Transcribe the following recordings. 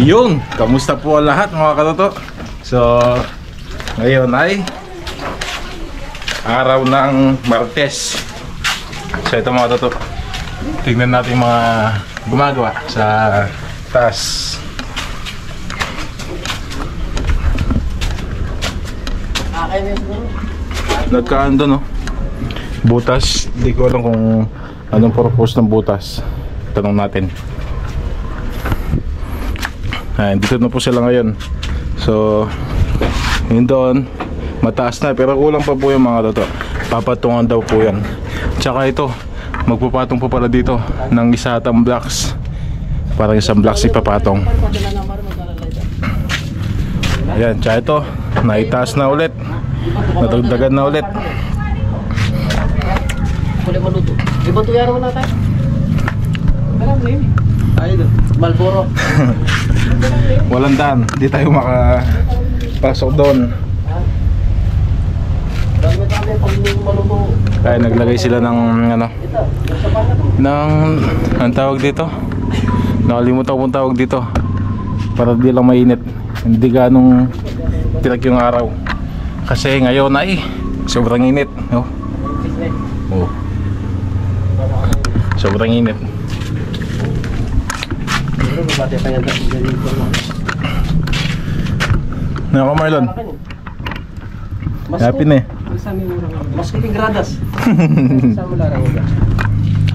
Yun, kamusta po lahat mga katoto? So, ngayon ay araw ng Martes. So ito mga katoto, tignan natin mga gumagawa sa taas. Nagkaan doon, no? Butas, hindi ko alam kung anong purpose ng butas. Tanong natin. Dito na po sila ngayon. So yun doon, mataas na, pero kulang pa po yung mga toto. Papatungan daw po yan. Tsaka ito, magpapatong po pala dito ng isatang blocks. Parang isang blocks ipapatong. Ayan, tsaka ito, naitaas na ulit, nadagdagan na ulit. Iba to yaro na tayo. Ayun, Malboro. Walang daan, hindi tayo makapasok doon. Kaya naglagay sila ng ano, ang tawag dito, nakalimutan ko ang tawag dito, para di lang mainit, hindi ganong tilag yung araw. Kasi ngayon ay sobrang init, no? Oh. Sobrang init. Nako Marlon, happy na eh. Mas kiting gradas.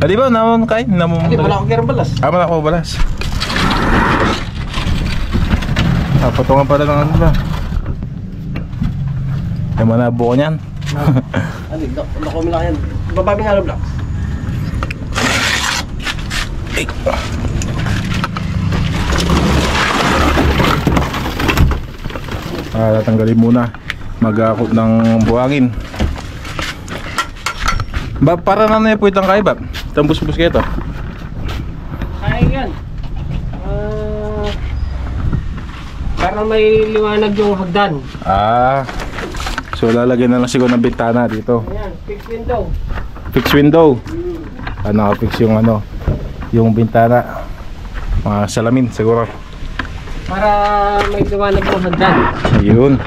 Di ba naman kain? Hindi, wala akong kirang balas. Wala ako balas. Patungan pala ng ano ba? Ay manabo ko niyan. Lako mo lang yan. Bababing hollow blocks. Tatanggalin muna, mag-akot ng buhangin. Para na na po itang kaibab. Tambus-bus kayo ito. Kaya yan. Parang may liwanag yung hagdan. So lalagyan na lang siguro ng bintana dito. Ayan, fixed window. Fixed window. Naka-fix yung ano, yung bintana. Mga salamin siguro. Para may liwanag yung hagdan. Ayun.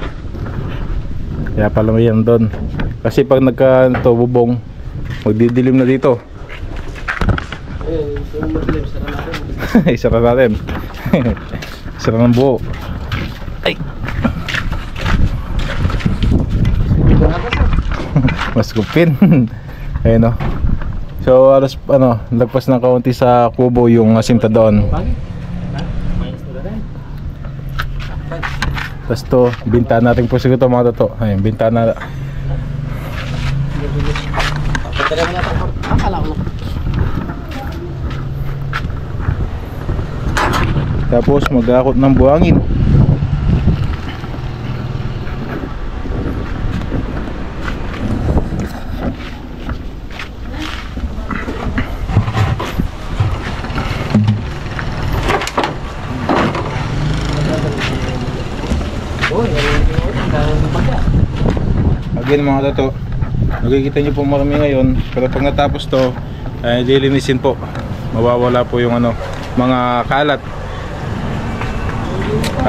Kaya pala may yan doon. Kasi pag nagka-bubong, magdidilim na dito. Ayun, so madilim, sara natin. Isara natin. Isara ng buo. Ay! Mas kupin. Ayun o. So alas ano, lagpas ng kaunti sa kubo yung asinta doon. Tapos to, bintana natin po siguro ito mga toto. Ayun, bintana. Tapos mag-akot ng buhangin. Again mga toto, nakikita nyo po marami ngayon, pero pag natapos to, lilinisin po. Mawawala po yung ano, mga kalat.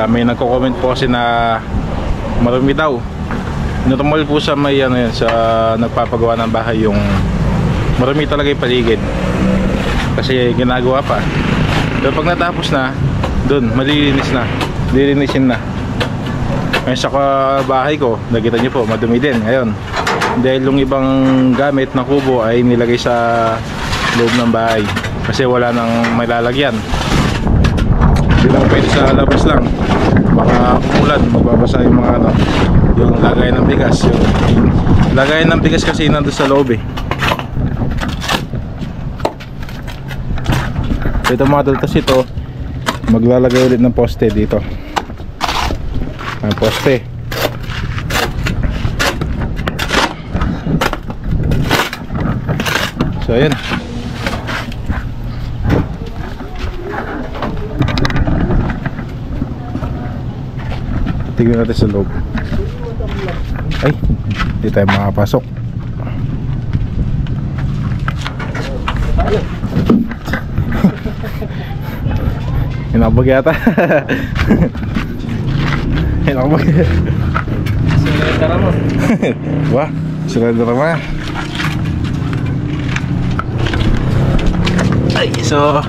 May nagko-comment po kasi na marami daw. Normal po sa may ano yan, sa nagpapagawa ng bahay, yung marami talaga yung paligid. Kasi ginagawa pa. Pero pag natapos na, dun, malilinis na. Lilinisin na. Ngayon sa bahay ko, nakita nyo po, madumi din ngayon. Dahil yung ibang gamit na kubo ay nilagay sa loob ng bahay. Kasi wala nang may lalagyan. Hindi lang pwede sa labas lang. Baka umulan, magbabasa yung mga ano, yung lagay ng bigas. Yung lagay ng bigas kasi nandun sa loob eh. So ito mga daltas, ito maglalagay ulit ng poste dito. Ang poste. So ayan. Tignan natin sa loob. Ay, hindi tayo makapasok. Hinabag yata. Hinabag. Sinetara mo. Wah, sudah drama. Ay, so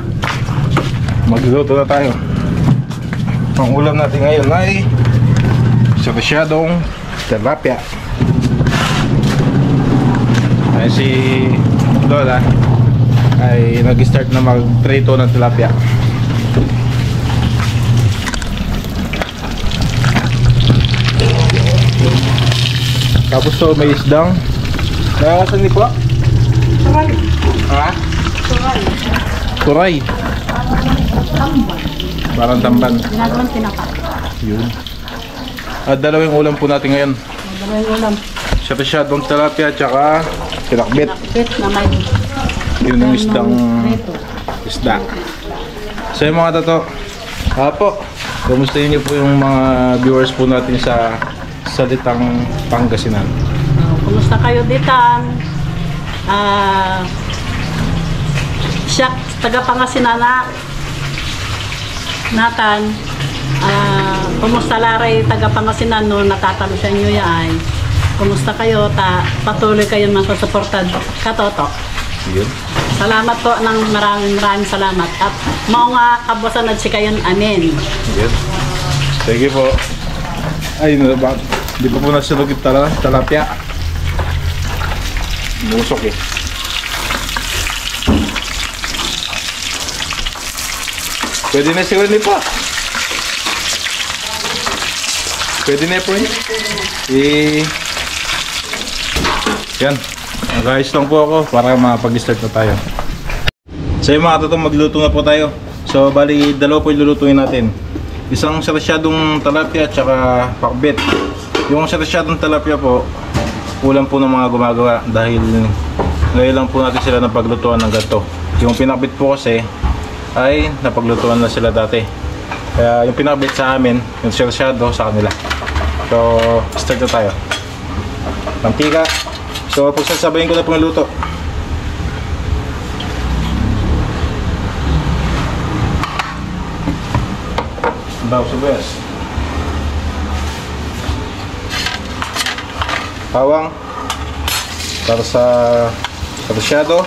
magluluto na tayo. Ang ulam natin ngayon ay sarsyadong tilapia. Ay si Lola ay nag-start na mag-trito ng tilapia. Tapos so may isdang. Nakakasan ni po? Turay. Ha? Turay. Turay. Parang tamban. Ginagawang tinapa. Yun. At dalawang ulam po natin ngayon. Dalawang ulam. Sarsyadong tilapia tsaka pinakbit. Pit na may Yun yung isdang rito. isda. So yung mga tato, po, kumustahin niyo po yung mga viewers po natin sa salitang Pangasinan. Kumusta kayo ditan? Siya, taga Pangasinan Nathan. Kumusta laray taga Pangasinan no natatalo sa inyo yan? Kumusta kayo? Patuloy kayong masusuportad katoto. Yun. Salamat po ng maraming salamat. At mga kabusan at sikayon, amen. Yun. Thank you po. Ay, di pa po nasunod yung talapia. Musok eh. Pwede na siguro ni po. Pwede na po yun. Yan. Nag-ayos lang po ako para makapag-start na tayo. So yung mga tatong magluto na po tayo. So bali dalawa po yung lulutuin natin. Isang sarsyadong tilapia at saka pakbet. Yung sarsyadong tilapia po, kulang po ng mga gumagawa dahil ngayon lang po natin sila napaglutuan ng ganito. Yung pinakbet po kasi ay napaglutuan na sila dati. Kaya yung pinakbet sa amin, yung sarsyado sa kanila. So start na tayo. Mantika. So pagsasabayin ko na pong luto. Baw sibuyas. Bawang para sa sarsyado.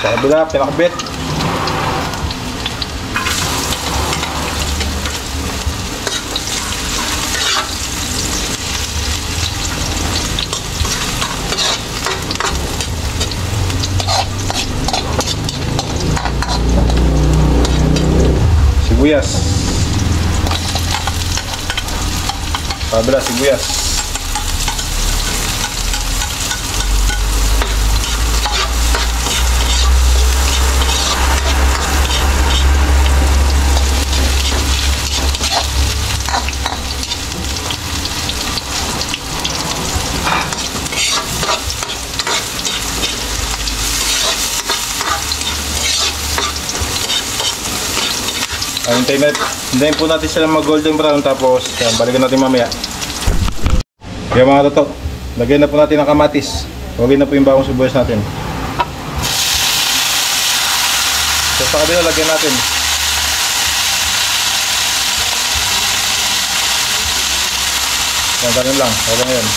Sa kabila, pinakbit. Sibuyas. Kabila sibuyas. Hintayin po natin sila mag golden brown tapos balikan natin mamaya. Kaya mga tato, lagyan na po natin ang kamatis. Huwagin na po yung bawang sibuyas natin. So sa kabila lagyan natin. Ganun lang, huwag na yun.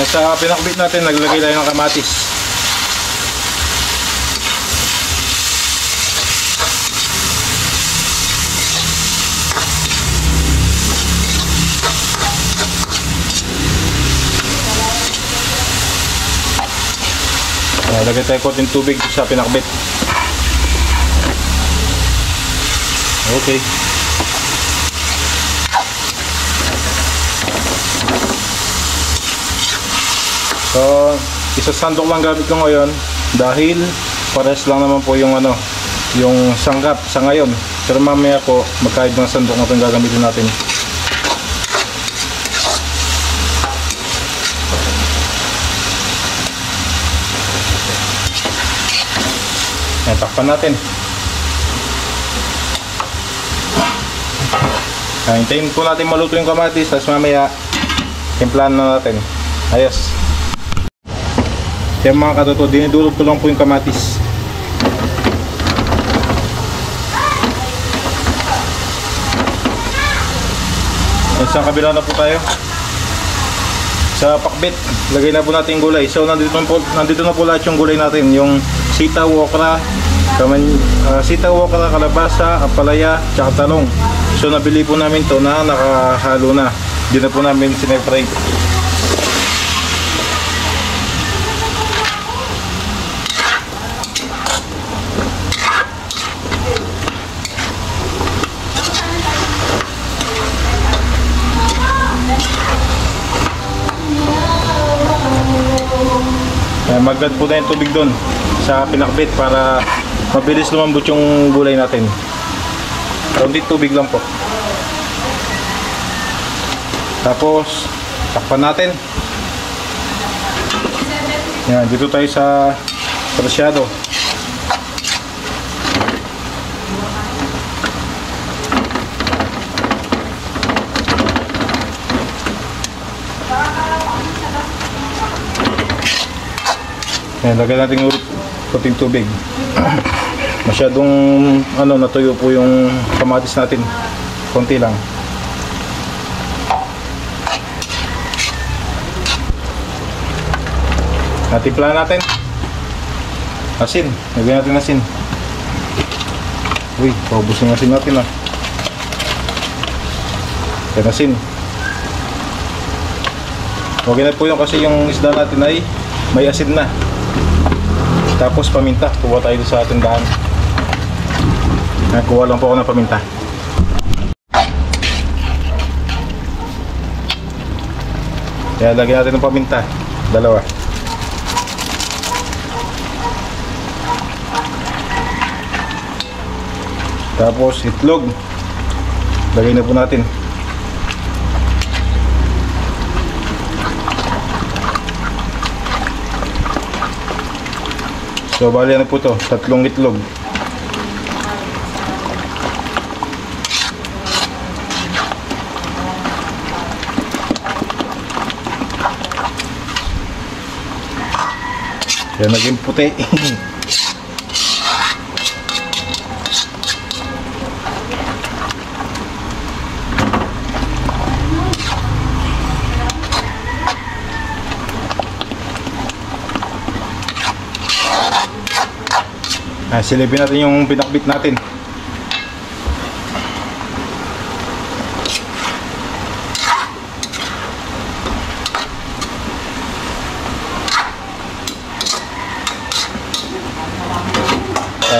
Sa pinakbit natin, naglagay tayo ng kamatis. Lagay tayo konting tubig sa pinakbit. Okay. So, isasandok lang gamit ko ngayon dahil pares lang naman po yung yung sangkap sa ngayon. Pero mamaya po magkahit ng sandok na itong gagamitin natin. Takpan natin. Hintayin po natin maluto yung kamatis, tapos mamaya timplahan na natin. Ayos. Kaya mga katoto, dinidulog ko lang po yung kamatis. Sa kabila na po tayo. Sa pakbit, lagay na po natin yung gulay. So nandito na po lahat yung gulay natin. Yung sitaw, okra, sitaw, okra, kalabasa, apalaya, tsaka talong. So nabili po namin to na nakahalo na. Hindi na po namin sinefry. Mag-add po tayong tubig doon sa pinakbit para mabilis lumambot yung gulay natin. Kaunti tubig lang po. Tapos takpan natin. Yan, dito tayo sa prasyado. Yan, lagyan natin yung puting tubig. Masyadong natuyo po yung kamatis natin. Konti lang. Natimpla natin. Asin. Lagyan natin asin. Uy, paubos yung asin natin Yan asin. Okay na po yung kasi yung isda natin ay may asin na. Tapos paminta, kuha tayo sa tindahan. Kuha lang po ako ng paminta. Kaya lagyan natin ng paminta. Dalawa. Tapos itlog. Lagay na po natin. So bali na po to, 3 itlog. Yan, naging puti. Silipin natin yung pinakbit natin.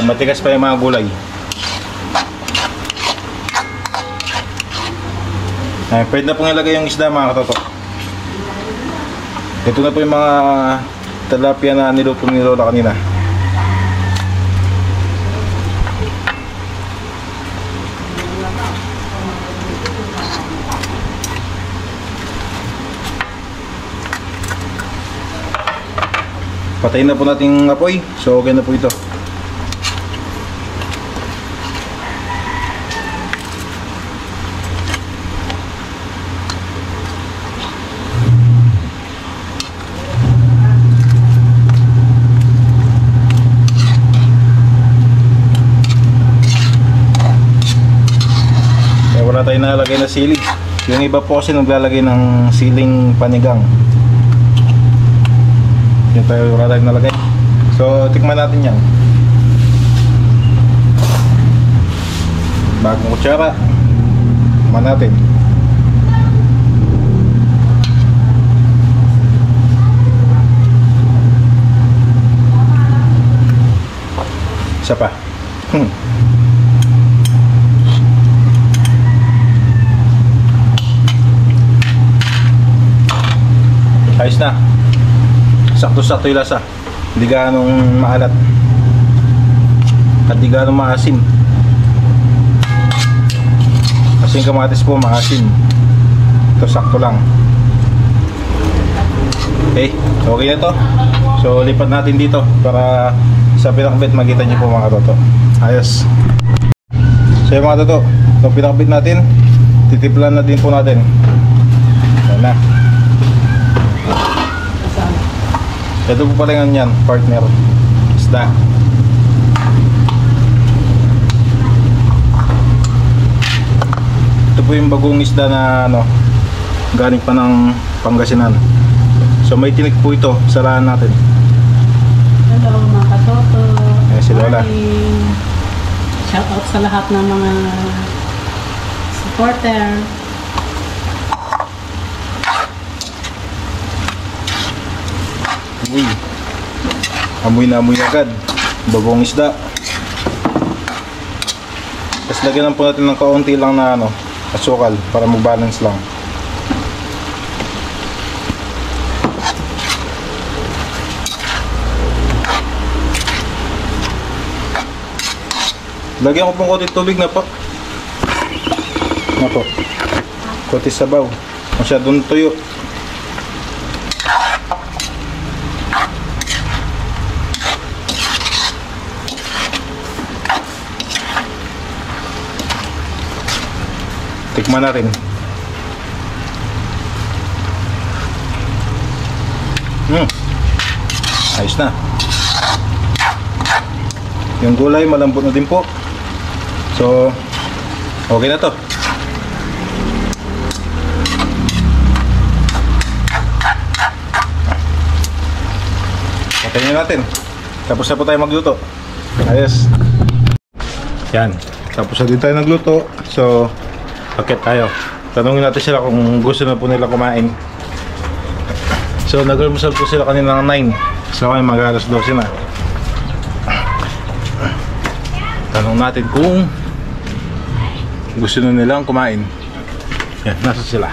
Matigas pa yung mga gulay. Pwede na pong ilagay yung isda mga katoto. Ito na po yung mga tilapia na niluto ni Lola kanina. Patayin na po natin yung apoy. So okay na po ito. Kaya wala tayong nalagay na sili. Yung iba po kasi naglalagay ng siling panigang. Yung tayo wala tayong nalagay. So tikman natin yan. Bagong kutsara. Tikman natin. Isa pa. Ayos na. Sakto-sakto yung lasa. Hindi ganong maalat. At hindi ganong maasim. Kasi yung kamatis po maasim. Ito sakto lang. Okay na to. So lipat natin dito para sa pinakbit makita nyo po mga katoto. Ayos. So yung mga katoto, itong pinakbit natin, titiplan na din po natin. Ayan na. Ito po pala yan, partner. Isda. Ito po yung bagong isda na ano, galing pa ng Pangasinan. So may tinik po ito, sarahan natin. Hello mga katoto. Ayan si Lola. Morning. Shout out sa lahat ng mga supporter. Uy, amoy na amoy agad. Bagong isda. Tapos lagyan lang po natin ng kaunti lang na ano, asukal para mag-balance lang. Lagyan ko pong konti tubig na po. Na po. Konti sabaw. Masyadong tuyo. Tikman na rin. Ayos na. Yung gulay malambot na din po. So, okay na to. Patayin natin. Tapos na po tayo magluto. Ayos. Yan. Tapos na din tayo nagluto. So, akit tayo. Tanungin natin sila kung gusto na po nila kumain. So, nag-almusal po sila kanina ng 9. So, kami mag-alas 12 na. Tanong natin kung gusto na nilang kumain. Yan, nasa sila.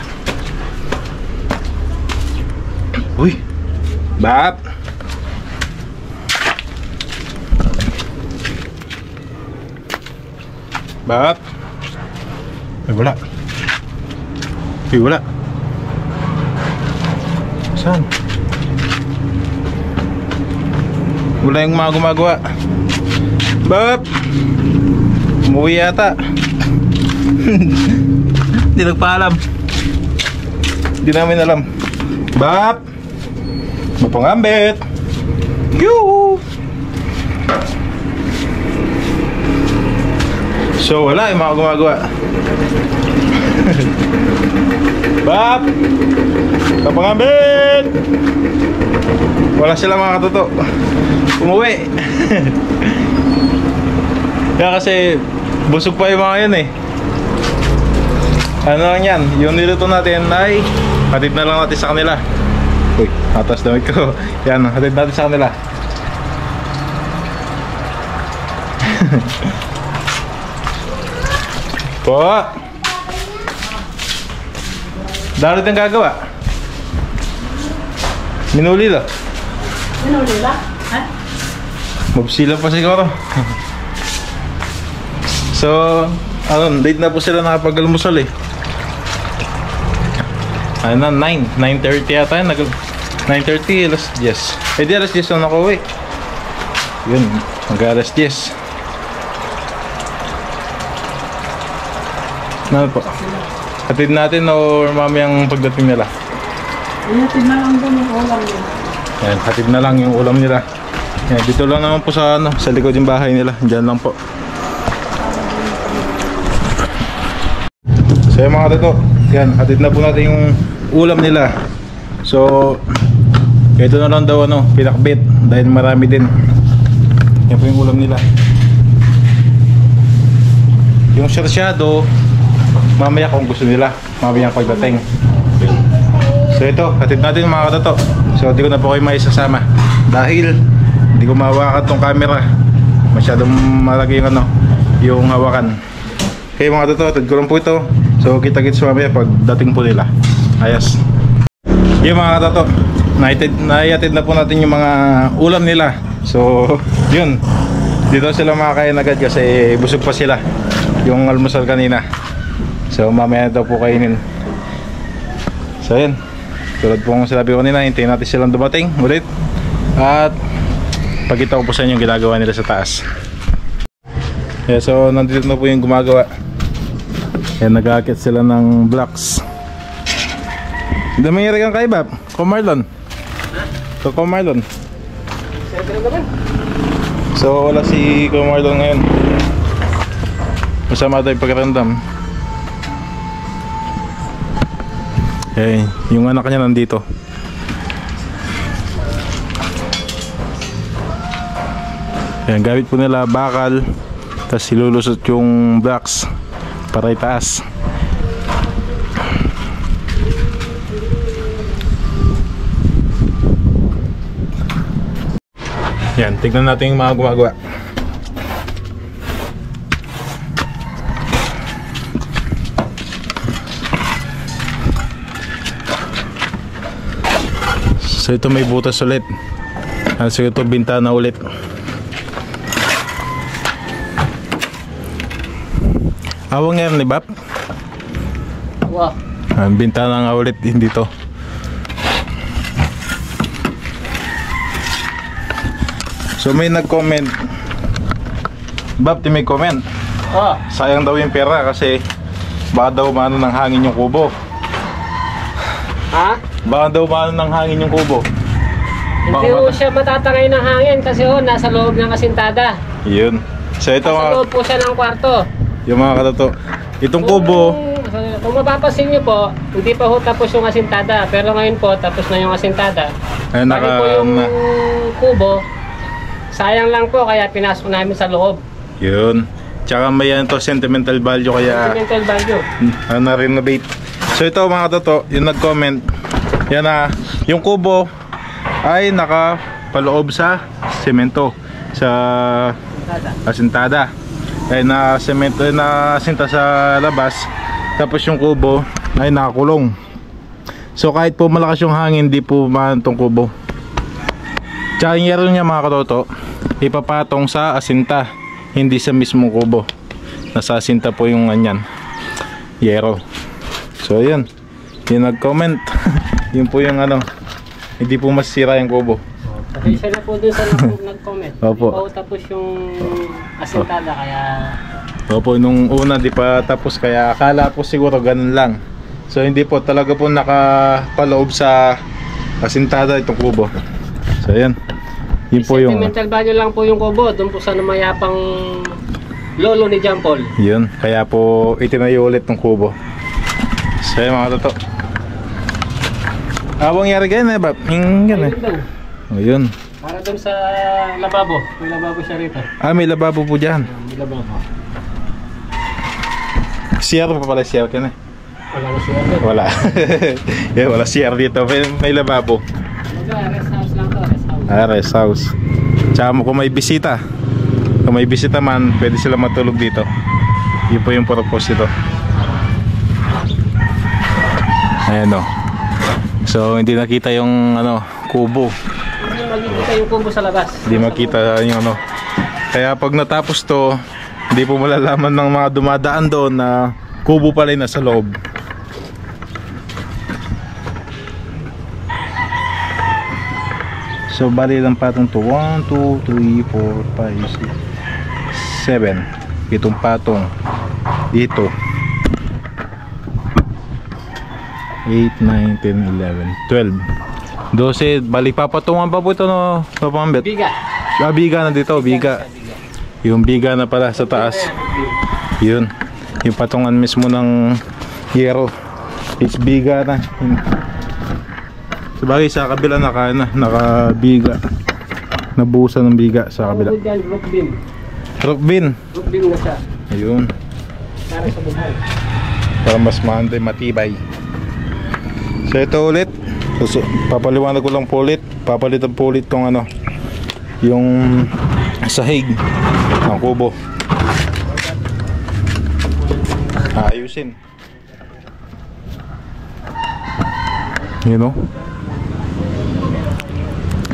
Uy! Bap! Bap! Ay, wala. Ay, wala. Saan? Wala yung mga gumagawa. Bap! Umuwi yata. Hindi nagpaalam. Hindi namin alam. Bap! Mapangambit! Yoo! So wala yung mga gumagawa. Bap! Mapangambit! Wala sila mga katuto. Umuwi. Kaya kasi busog pa yung mga yan eh. Ano lang yan, yung niluto natin ay hatid na lang natin sa kanila. Uy, atas damit ko. Yan, hatid natin sa kanila. Po! Dahil ang gagawa. Minuli lang. Minuli lang? Ha? Mabsila pa siguro. So, ano, late na po sila nakapag-almusal eh. Ano na, 9:30 yata yun. 9:30, alas 10. Eh di alas 10 na ako eh. Yun, mag-alas 10. Ano po? Hatid natin or mamayang pagdating nila? Hatid na lang doon yung ulam nila. Yan, hatid na lang yung ulam nila. Yan, dito lang naman po sa, ano, sa likod yung bahay nila. Diyan lang po. So yung mga tato, yan, hatid na po natin yung ulam nila. So, ito na lang daw ano, pinakbit dahil marami din. Yan po yung ulam nila. Yung sarsyado, mamaya kung gusto nila, mamaya pagdating. So ito, hatid natin yung mga katato. So di ko na po kayo maisasama dahil hindi ko mahawakan tong camera. Masyadong malaki yung ano, yung hawakan. Okay mga katato, hatid ko lang po ito. So kita-kits mamaya pagdating po nila. Ayos. Yung mga katato, naihatid na po natin yung mga ulam nila. So yun, dito sila makakain agad kasi busog pa sila yung almusal kanina. So mamaya daw po kainin. So yun, tulad po kung sinabi ko kanina, hintayin natin silang dumating ulit at pagkita ko po sa inyo yung ginagawa nila sa taas. Yeah, so nandito na po yung gumagawa. Yan, nag-aakit sila ng blocks. Hindi mangyari kang kaibab, Kumarlon. So Kumarlon So wala si Kuya Marlon ngayon. Masama tayo pagkarandam. Eh, yung anak niya nandito. Ayan, gamit po nila bakal, tapos silulusot yung blocks para itaas. Yan, tignan natin yung mga gumagawa. So ito may butas ulit. So ito bintana ulit. Awang yan ni Bap? Wow. Bintana nga ulit hindi to. So may nag-comment. Bap, may comment. Oh. Sayang daw yung pera kasi baka daw maano ng hangin yung kubo. Ha? Baka daw maano ng hangin yung kubo. Hindi po siya matatangay ng hangin kasi nasa loob ng asintada. Yun. So ito Nasa loob po siya ng kwarto. yung mga katoto. Itong kubo, Kung mapapansin nyo po, hindi pa ho tapos yung asintada. Pero ngayon po, tapos na yung asintada. ay Bali po yung kubo, sayang lang po kaya pinasok namin sa loob. yun. Tsaka may yan to sentimental value kaya Sentimental value. na-renovate. So ito mga katoto, yung nag-comment, yan na, yung kubo ay nakapaloob sa semento, sa asintada. Ay na semento na sinta sa labas, tapos yung kubo ay nakakulong. So kahit po malakas yung hangin, hindi po maano tong kubo. Tsaka yung yero niya mga katoto, ipapatong sa asinta, hindi sa mismong kubo. Nasa asinta po yung ganyan yero. So yun, yung nag-comment yun po yung ano, hindi po masira yung kubo. Kasi siya na po dun sa nag-comment. Opo. Hindi pa tapos yung asintada kaya... Opo, nung una di pa tapos kaya akala po siguro ganun lang. So hindi po, talaga po nakapaloob sa asintada itong kubo. So yan, yun po yung sentimental value lang po yung kubo. Doon po sa namayapang lolo ni John Paul. yun, kaya po itinayo ulit ng kubo. So yan mga toto. Abang yari ganyan eh, Bap? Yung ganyan Ayun daw. eh. O yun. Para doon sa lababo. May lababo siya rito. Ah, may lababo po dyan. May lababo. CR pa pala, CR ka na. Wala na siya. Wala. Yeah, wala CR dito. May lababo. Rest house lang to. Rest house. Ah, rest house. Tsaka kung may bisita. Kung may bisita man, pwede sila matulog dito. Yun po yung purpose dito. Ayan o. So hindi nakita yung ano, kubo. Hindi makikita yung kubo sa labas. Hindi makita yung ano. Kaya pag natapos to, hindi po malalaman ng mga dumadaan doon na kubo pala yung nasa loob. So bali lang patong to 1, 2, 3, 4, 5, 6, 7. Itong patong dito 8, 9, 10, 11, 12 bali papatungan pa po ito no, Papambet. Biga. Ah, biga na dito, biga. Yung biga na pala sa taas. Yun. Yung patungan mismo ng yero. It's biga na. Sabagay sa kabila nakabiga. Nabuhusan ng biga sa kabila. Rock beam. Rock bin. Rock beam na siya. Ayun. Para sa buhay. Para mas maantay, matibay. So ito ulit. So, papaliwanag ko lang po ulit. Papalitan po ulit tong ano, yung sahig ng kubo. Ayusin. You know?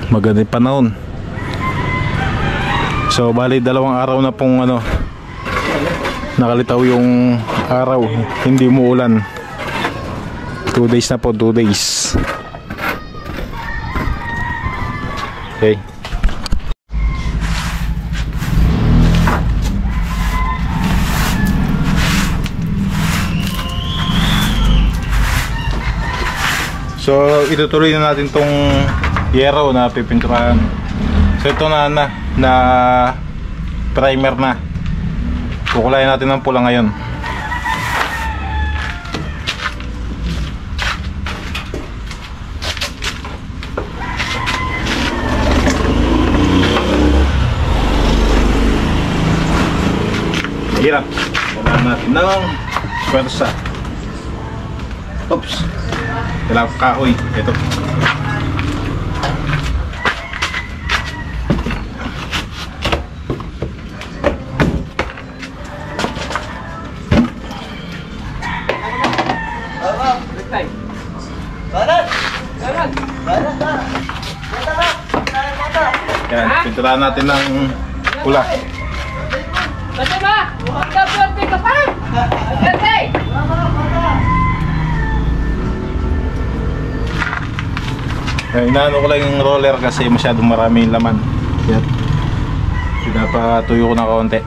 Maganda yung panahon. So bali 2 araw na pong ano, nakalitaw yung araw, hindi umuulan. 2 days na po, 2 days. Okay. So itutuloy na natin tong yero na pipinturahan. So ito na primer na. Kukulayan natin ng pula ngayon. Hirap. Wala natin ng pwersa. Oops. Kailangan kahoy. Ito. Yan, pinturahan natin ng pula. Kasi ba? Magka-birthday ka pa? Birthday! Inaano ko lang yung roller kasi masyadong marami yung laman. Yan. Pinapatuyo ko na kaunti.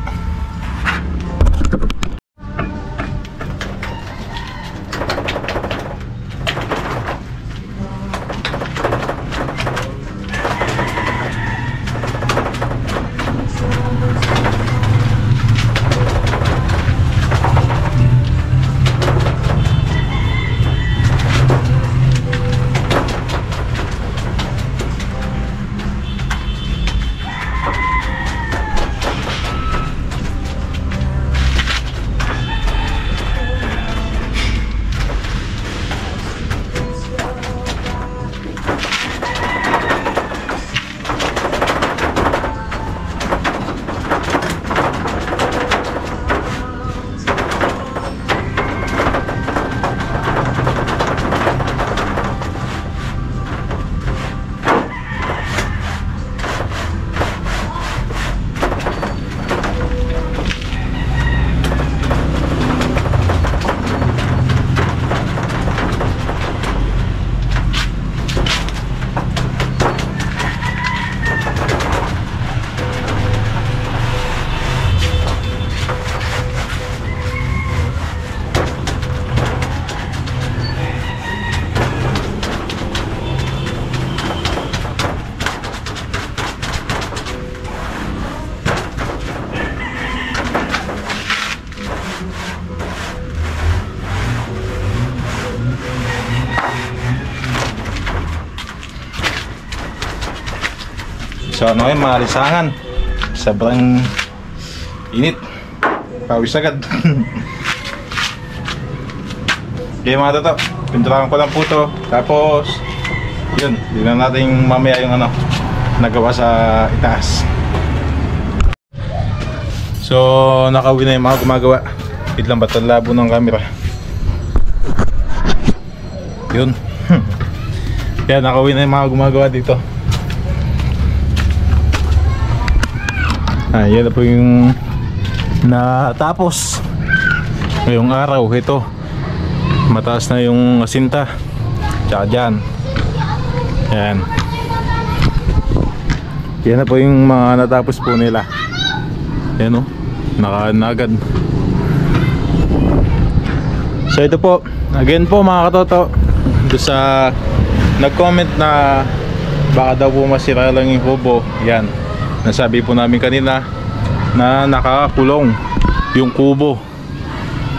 So ano yun, mga lisangan. Sobrang init. Pawis agad. Okay mga toto, pinturahan ko lang po to. Tapos yun, tignan natin mamaya yung ano nagawa sa itaas. So nakauwi na yung mga gumagawa. Wait lang, ba't ang labo ng camera? Yun. Yan, nakauwi na yung mga gumagawa dito. Yan na po yung natapos ngayong araw. Ito, mataas na yung asinta. Tsaka dyan. Yan. Yan na po yung mga natapos po nila. Yan o, nakaanagad. So ito po, again po mga katoto, doon sa nag-comment na baka daw po masira lang yung kubo. Yan, nasabi po namin kanina na nakakulong yung kubo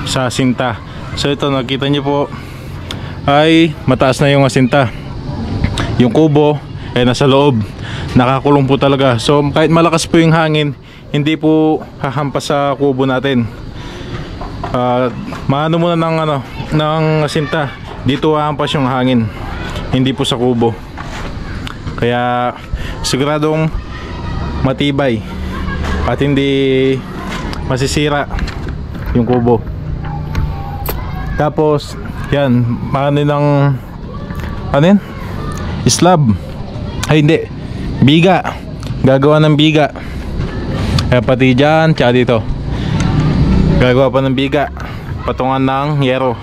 sa asinta. So ito, nakita nyo po ay mataas na yung asinta. Yung kubo ay nasa loob, nakakulong po talaga. So kahit malakas po yung hangin, hindi po hahampas sa kubo natin. Maano muna ng asinta, dito hahampas yung hangin, hindi po sa kubo. Kaya siguradong matibay at hindi masisira yung kubo. Tapos yan, maano ng ano yan? Slab. Ay hindi, biga. Gagawa ng biga. Kaya pati dyan, tsaka dito gagawa pa ng biga, patungan ng yero.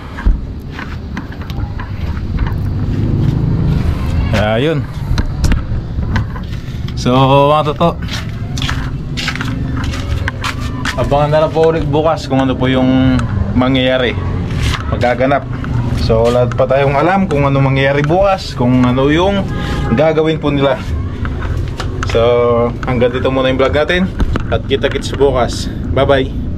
Ayun. So mga toto, abangan na lang po ulit bukas kung ano po yung mangyayari, magaganap. So wala pa tayong alam kung ano mangyayari bukas, kung ano yung gagawin po nila So hanggang dito muna yung vlog natin at kita-kits bukas. Bye bye.